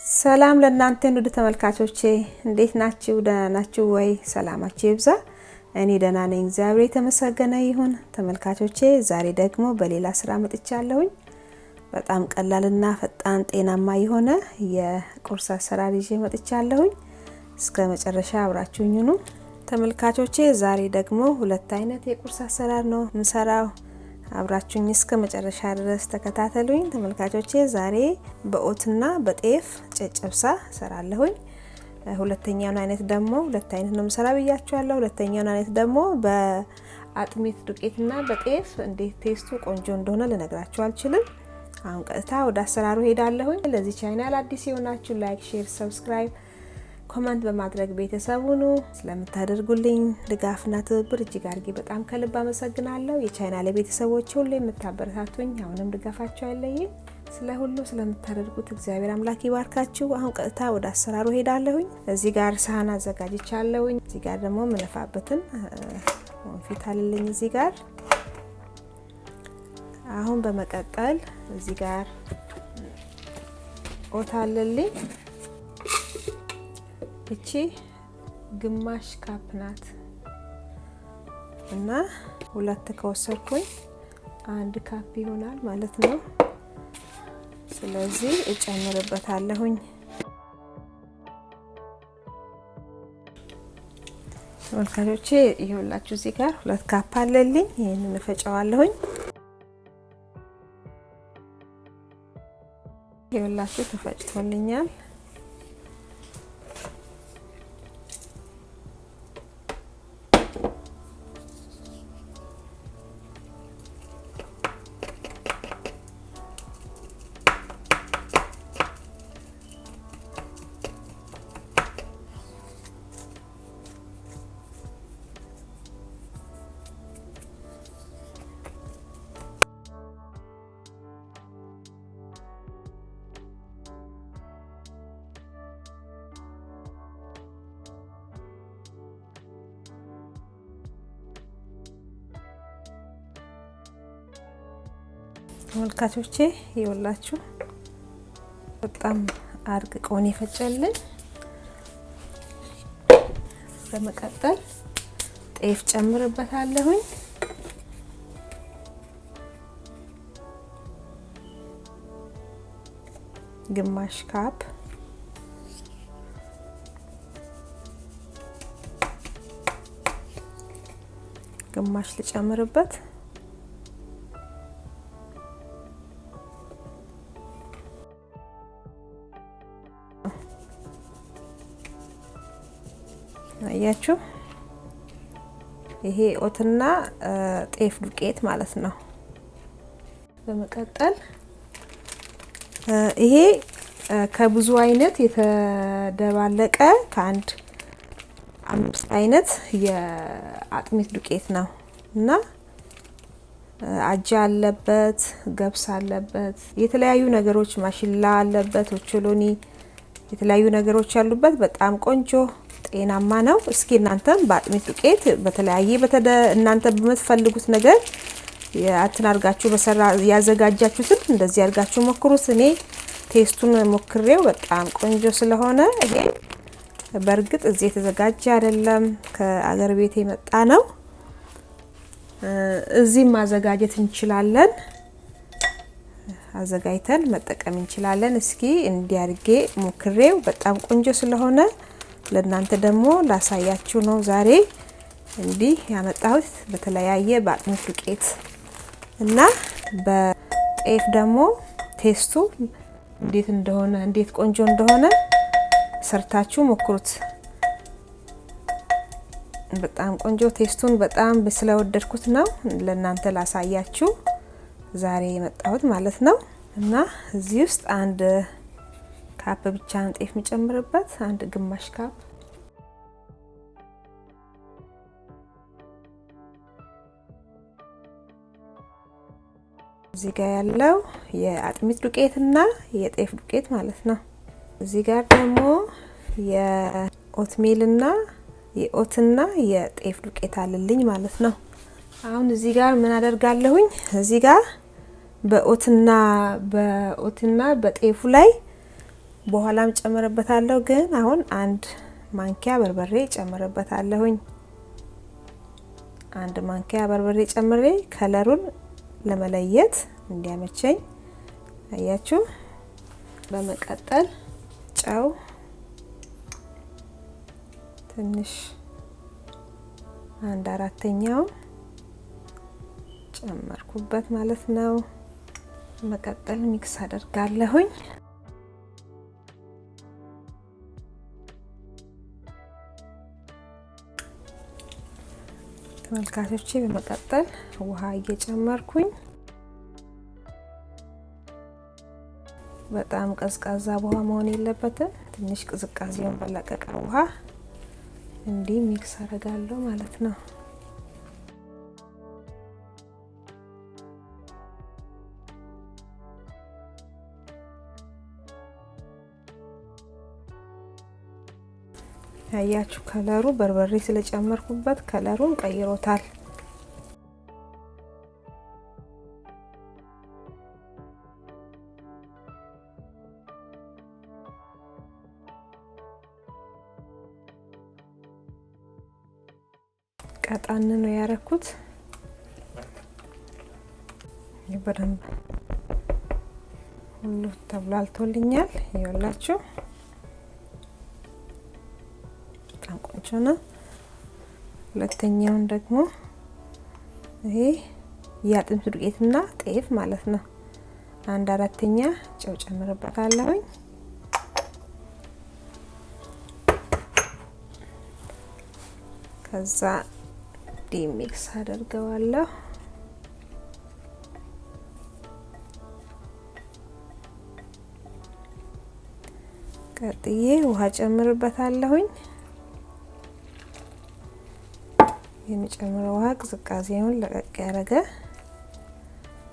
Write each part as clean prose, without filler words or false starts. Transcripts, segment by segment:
ሰላም ለእናንተ ወደ ተመልካቾቼ እንዴት ናችሁ? ደህና ናችሁ ወይ? ሰላማችሁ ይብዛ። እኔ ደህና ነኝ፣ እግዚአብሔር የተመሰገነ ይሁን። ተመልካቾቼ ዛሬ ደግሞ በሌላ ስራ መጥቻለሁኝ። በጣም ቀላልና ፈጣን ጤናማ የሆነ የቁርስ አሰራር ይዤ መጥቻለሁኝ። እስከ መጨረሻ አብራችሁኝ ሁኑ ተመልካቾቼ። ዛሬ ደግሞ ሁለት አይነት የቁርስ አሰራር ነው የምሰራው። አብራችሁኝ እስከ መጨረሻ ድረስ ተከታተሉኝ ተመልካቾቼ። ዛሬ በኦትና በጤፍ ጨጨብሳ ሰራለሁኝ። ሁለተኛው አይነት ደግሞ ሁለት አይነት ነው የምሰራው ብያችኋለሁ። ሁለተኛው አይነት ደግሞ በአጥሚት ዱቄትና በጤፍ እንዴት ቴስቱ ቆንጆ እንደሆነ ልነግራችሁ አልችልም። አሁን ቀጥታ ወደ አሰራሩ ሄዳለሁኝ። ለዚህ ቻናል አዲስ የሆናችሁ ላይክ፣ ሼር፣ ሰብስክራይብ ኮሜንት በማድረግ ቤተሰብ ሁኑ። ስለምታደርጉልኝ ድጋፍና ትብብር እጅግ አድርጌ በጣም ከልብ አመሰግናለሁ። የቻናሌ ቤተሰቦች ሁሉ የምታበረታቱኝ አሁንም ድጋፋችሁ አይለየኝ። ስለሁሉ ስለምታደርጉት እግዚአብሔር አምላክ ይባርካችሁ። አሁን ቀጥታ ወደ አሰራሩ ሄዳለሁኝ። እዚህ ጋር ሳህን አዘጋጅቻለሁኝ። እዚህ ጋር ደግሞ ምንፋበትን ወንፊት አለልኝ እዚህ ጋር። አሁን በመቀጠል እዚህ ጋር ኦት አለልኝ። እቺ ግማሽ ካፕ ናት እና ሁለት ከወሰድኩኝ አንድ ካፕ ይሆናል ማለት ነው። ስለዚህ እጨምርበታለሁኝ። ወልካጆቼ ይኸውላችሁ እዚህ ጋር ሁለት ካፕ አለልኝ። ይሄንን እፈጨዋለሁኝ። ይኸውላችሁ ተፈጭቶልኛል። ተመልካቾቼ ይኸውላችሁ በጣም አርግቆን ይፈጨልኝ። በመቀጠል ጤፍ ጨምርበታለሁኝ። ግማሽ ካፕ ግማሽ ልጨምርበት። አያችሁ ይሄ ኦትና ጤፍ ዱቄት ማለት ነው። በመቀጠል ይሄ ከብዙ አይነት የተደባለቀ ከአንድ 5 አይነት የአጥሚት ዱቄት ነው እና አጃ አለበት፣ ገብስ አለበት፣ የተለያዩ ነገሮች ማሽላ አለበት፣ ኦቾሎኒ የተለያዩ ነገሮች ያሉበት በጣም ቆንጆ ጤናማ ነው። እስኪ እናንተም በአጥሚት ዱቄት በተለያየ እናንተ በምትፈልጉት ነገር ያትናርጋችሁ በሰራ ያዘጋጃችሁትን እንደዚህ አርጋችሁ ሞክሩት። እኔ ቴስቱን ሞክሬው በጣም ቆንጆ ስለሆነ ይሄ በርግጥ እዚህ የተዘጋጀ አይደለም ከአገር ቤት የመጣ ነው። እዚህ ማዘጋጀት እንችላለን፣ አዘጋጅተን መጠቀም እንችላለን። እስኪ እንዲያርጌ ሞክሬው በጣም ቆንጆ ስለሆነ ለእናንተ ደግሞ ላሳያችሁ ነው ዛሬ እንዲህ ያመጣሁት። በተለያየ በአጥሚት ዱቄት እና በጤፍ ደግሞ ቴስቱ እንዴት ቆንጆ እንደሆነ ሰርታችሁ ሞክሩት። በጣም ቆንጆ ቴስቱን በጣም ስለወደድኩት ነው ለእናንተ ላሳያችሁ ዛሬ የመጣሁት ማለት ነው። እና እዚህ ውስጥ አንድ ካፕ ብቻ ነው ጤፍ መጨመርበት፣ አንድ ግማሽ ካፕ እዚህ ጋር ያለው የአጥሚት ዱቄትና የጤፍ ዱቄት ማለት ነው። እዚህ ጋር ደግሞ የኦትሜልና የኦትና የጤፍ ዱቄት አለልኝ ማለት ነው። አሁን እዚህ ጋር ምን አደርጋለሁኝ? እዚህ ጋር በኦትና በጤፉ ላይ በኋላም ጨምርበታለሁ። ግን አሁን አንድ ማንኪያ በርበሬ ጨምርበታለሁኝ። አንድ ማንኪያ በርበሬ ጨምሬ ከለሩን ለመለየት እንዲያመቸኝ አያችሁ። በመቀጠል ጨው ትንሽ 1/4 ጨመርኩበት ማለት ነው። በመቀጠል ሚክስ አደርጋለሁኝ። ተመልካቾቼ በመቀጠል ውሃ እየጨመርኩኝ በጣም ቀዝቃዛ ውሃ መሆን የለበትም። ትንሽ ቅዝቃዜውን በለቀቀ ውሃ እንዲህ ሚክስ አደርጋለሁ ማለት ነው። ያያችሁ ከለሩ በርበሬ ስለጨመርኩበት ከለሩን ቀይሮታል። ቀጣን ነው ያረኩት። በደንብ ሁሉ ተብላልቶልኛል። ይኸውላችሁ በጣም ቆንጆ ነው። ሁለተኛውን ደግሞ ይሄ የአጥንት ዱቄትና ጤፍ ማለት ነው። 1/4 ጨው ጨምርበታለሁኝ። ከዛ ዲሚክስ አደርገዋለሁ። ቀጥዬ ውሃ ጨምርበታለሁኝ። የሚጨምረው ውሃ ቅዝቃዜውን ለቀቅ ያደረገ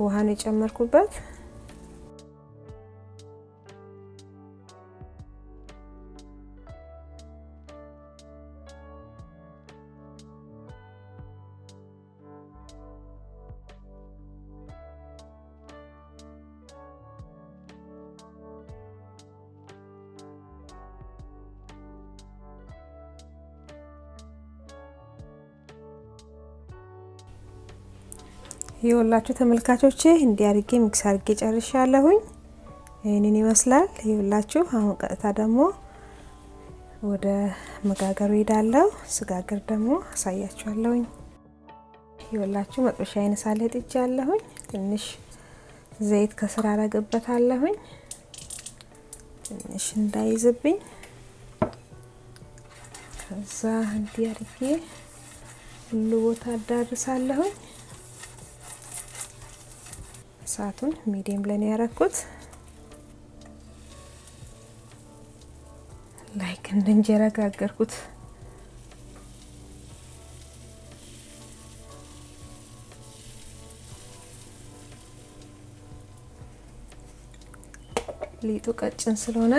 ውሃ ነው የጨመርኩበት። ይኸውላችሁ ተመልካቾቼ እንዲህ አድርጌ ሚክስ አድርጌ ጨርሻለሁኝ። ይሄንን ይመስላል። ይኸውላችሁ አሁን ቀጥታ ደግሞ ወደ መጋገሩ ሄዳለሁ። ስጋገር ደግሞ አሳያችኋለሁኝ። ይኸውላችሁ መጥበሻዬን ሳልጥጃለሁኝ። ትንሽ ዘይት ከስር አረግበታለሁኝ ትንሽ እንዳይዝብኝ። ከዛ እንዲህ አድርጌ ሁሉ ቦታ አዳርሳለሁኝ። እሳቱን ሚዲየም ላይ ነው ያረኩት። ላይክ እንደ እንጀራ ጋገርኩት። ሊጡ ቀጭን ስለሆነ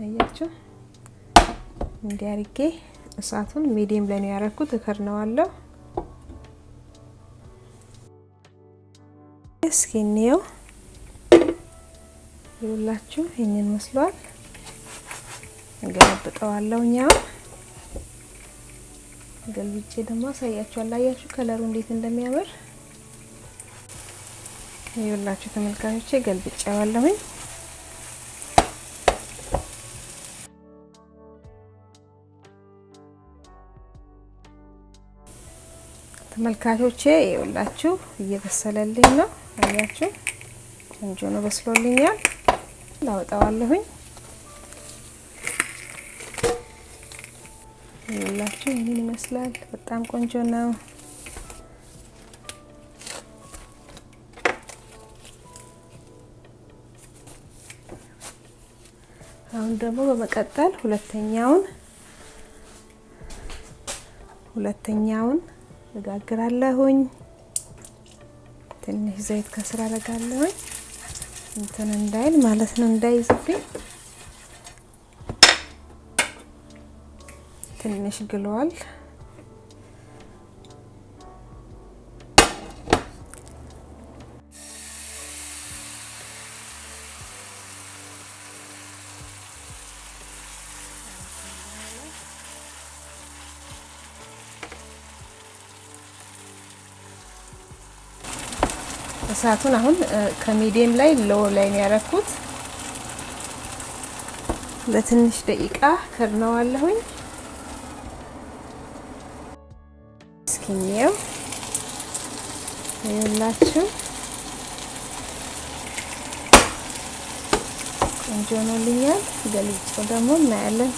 አያችሁ እንዲህ አድርጌ እሳቱን ሚዲየም ላይ ነው ያረኩት። እከርነዋለሁ። እስኪ እንየው። ይኸውላችሁ ይሄንን መስሏል። እንገለብጠዋለሁ። ገልብጬ ደግሞ አሳያችኋለሁ። አያችሁ ከለሩ እንዴት እንደሚያምር። ይኸውላችሁ ተመልካቾቼ ገልብጬዋለሁ። ተመልካቾቼ ይኸውላችሁ እየበሰለልኝ ነው። አያችሁ ቆንጆ ነው፣ በስሎልኛል። ላወጣዋለሁኝ። ይኸውላችሁ ይሄን ይመስላል። በጣም ቆንጆ ነው። አሁን ደግሞ በመቀጠል ሁለተኛውን እጋግራለሁኝ። ትንሽ ዘይት ከስር አደርጋለሁኝ እንትን እንዳይል ማለት ነው፣ እንዳይዝብኝ። ትንሽ ግሏል። እሳቱን አሁን ከሚዲየም ላይ ሎው ላይ ነው ያረኩት። ለትንሽ ደቂቃ ከርነዋለሁኝ። እስኪኛው ይኸውላችሁ ቆንጆ ሆኖልኛል። ገልጬው ደግሞ እናያለን።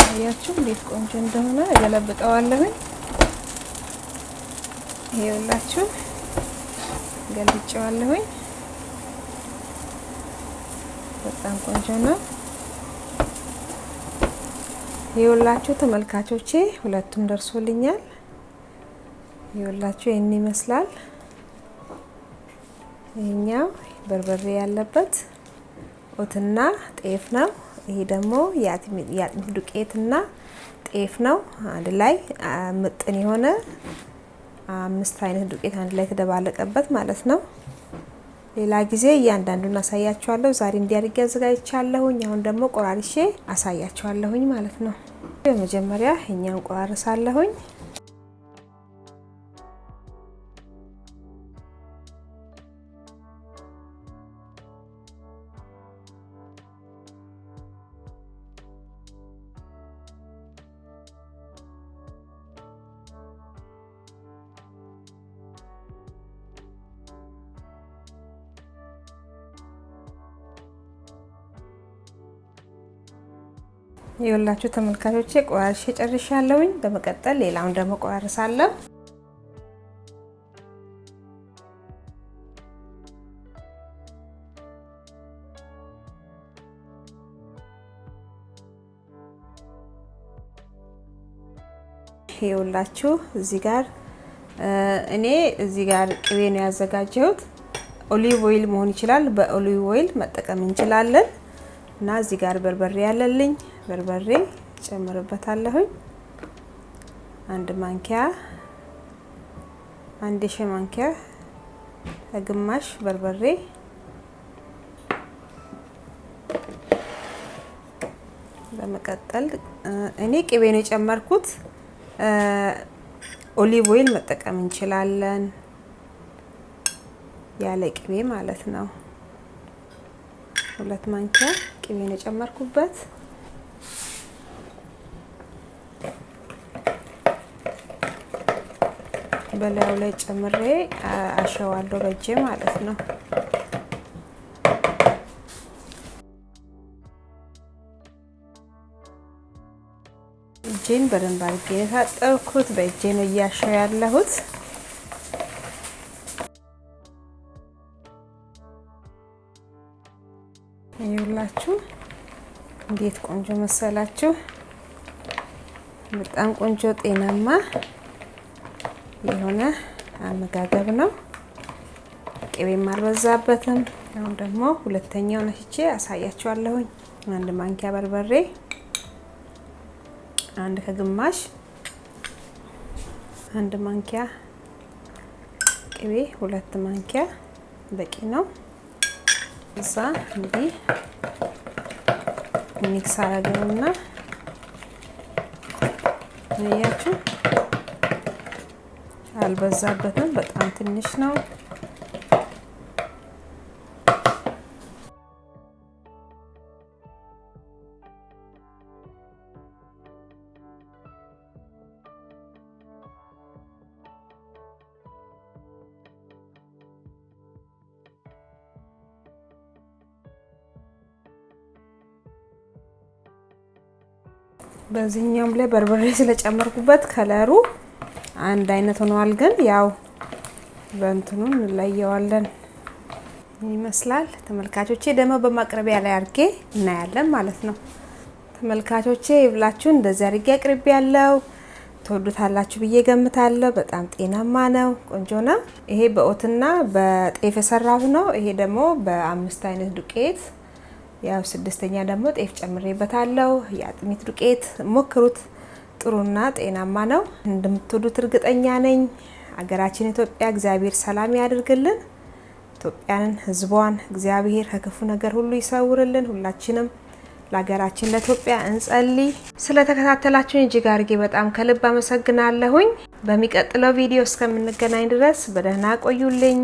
ያያችሁ እንዴት ቆንጆ እንደሆነ ገለብጠዋለሁኝ። ይኸውላችሁ ገልጬዋለሁኝ። በጣም ቆንጆ ነው። ይኸውላችሁ ተመልካቾቼ ሁለቱም ደርሶልኛል። ይኸውላችሁ ይሄን ይመስላል። ይሄኛው በርበሬ ያለበት ኦትና ጤፍ ነው። ይሄ ደግሞ የአጥሚት ዱቄትና ጤፍ ነው። አንድ ላይ ምጥን የሆነ 5 አይነት ዱቄት አንድ ላይ ተደባለቀበት ማለት ነው። ሌላ ጊዜ እያንዳንዱን አሳያችኋለሁ። ዛሬ እንዲያርግ ያዘጋጅቻለሁኝ። አሁን ደግሞ ቆራርሼ አሳያችኋለሁኝ ማለት ነው። በመጀመሪያ እኛን ቆራርሳለሁኝ። ይኸውላችሁ ተመልካቾቼ ቆራርሼ ጨርሻለሁኝ። በመቀጠል ሌላውን ደግሞ ቆራርሳለሁ። ይኸውላችሁ እዚህ ጋር እኔ እዚህ ጋር ቅቤ ነው ያዘጋጀሁት። ኦሊቭ ኦይል መሆን ይችላል። በኦሊቭ ኦይል መጠቀም እንችላለን። እና እዚህ ጋር በርበሬ ያለልኝ በርበሬ ጨምርበታለሁኝ። አንድ ማንኪያ አንድ ሻይ ማንኪያ ግማሽ በርበሬ በመቀጠል እኔ ቅቤ ነው የጨመርኩት። ኦሊቭ ኦይል መጠቀም እንችላለን ያለ ቅቤ ማለት ነው። 2 ማንኪያ ቅቤ ነው የጨመርኩበት። በላዩ ላይ ጨምሬ አሸዋለሁ በእጄ ማለት ነው። እጄን በደንብ አድርጌ የታጠብኩት በእጄ ነው እያሸው ያለሁት። ይኸውላችሁ እንዴት ቆንጆ መሰላችሁ። በጣም ቆንጆ ጤናማ የሆነ አመጋገብ ነው። ቅቤም አልበዛበትም። አሁን ደግሞ ሁለተኛው ነሽቼ አሳያችኋለሁኝ። 1 ማንኪያ በርበሬ፣ 1 ከግማሽ፣ 1 ማንኪያ ቅቤ፣ 2 ማንኪያ በቂ ነው። እዛ እንዲህ ሚክስ አረገውና ያያችሁ አልበዛበትም። በጣም ትንሽ ነው። በዚህኛውም ላይ በርበሬ ስለጨመርኩበት ከለሩ አንድ አይነት ሆኗል። ግን ያው በእንትኑን እንለየዋለን ይመስላል። ተመልካቾቼ ደግሞ በማቅረቢያ ላይ አርጌ እናያለን ማለት ነው። ተመልካቾቼ ይብላችሁ እንደዚህ አርጌ አቅርቤ ያለው ተወዱታላችሁ ብዬ ገምታለሁ። በጣም ጤናማ ነው፣ ቆንጆ ነው። ይሄ በኦትና በጤፍ የሰራው ነው። ይሄ ደግሞ በ5 አይነት ዱቄት ያው 6ኛ ደግሞ ጤፍ ጨምሬበታለሁ። የአጥሚት ዱቄት ሞክሩት፣ ጥሩና ጤናማ ነው። እንደምትወዱት እርግጠኛ ነኝ። አገራችን ኢትዮጵያ እግዚአብሔር ሰላም ያድርግልን። ኢትዮጵያን ሕዝቧን እግዚአብሔር ከክፉ ነገር ሁሉ ይሰውርልን። ሁላችንም ለሀገራችን ለኢትዮጵያ እንጸልይ። ስለተከታተላችሁኝ እጅግ አድርጌ በጣም ከልብ አመሰግናለሁኝ። በሚቀጥለው ቪዲዮ እስከምንገናኝ ድረስ በደህና ቆዩልኝ።